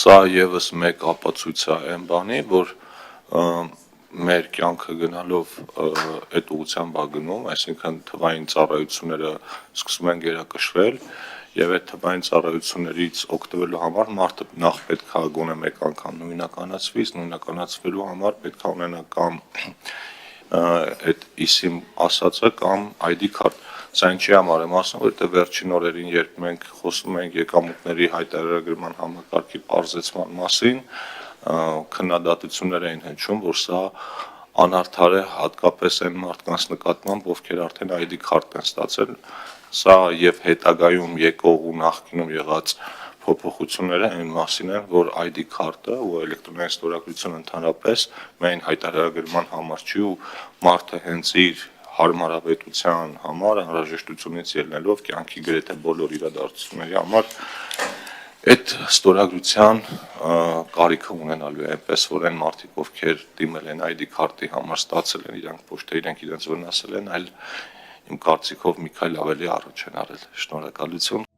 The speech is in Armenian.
սա եւս մեկ ապացույց է այն բանի, որ մեր կյանքը գնալով այդ ուղղությամբ է գնում, այսինքն թվային ծառայությունները սկսում են գերակշռել եւ այդ թվային ծառայություններից օգտվելու համար մարդը նախ պետք է գոնե մեկ անգամ նույնականացվելու համար պետք է ունենա կամ այդ իսիմ ասածը կամ ID card։ Սա ինչի համար եմ ասում, որովհետեւ վերջին օրերին, երբ մենք խոսում ենք եկամուտների հայտարարագրման համակարգի պարզեցման մասին, քննադատություններ էին հնչում, որ սա անարդար է հատկապես այն մարդկանց նկատմամբ, ովքեր արդեն ID card են ստացել, սա եւ հետագայում եկող ու նախկինում եղած փոփոխությունները այն մասին են, որ ID card-ը ու էլեկտրոնային ստորագրությունը ընդհանրապես միայն հայտարարագրման համար չի ու մարդը հենց իր հարմարավետության համար անհրաժեշտությունից ելնելով կյանքի գրեթե բոլոր իրադարձությունների համար այդ ստորագրության կարիքը ունենալու է, այնպես որ այն մարդիկ, ովքեր դիմել են ID card-ի համար ստացել են, իրանք ոչ թե իրենք իրենց վնասել են, այլ իմ կարծիքով մի քայլ ավելի առաջ են արել։ Շնորհակալություն։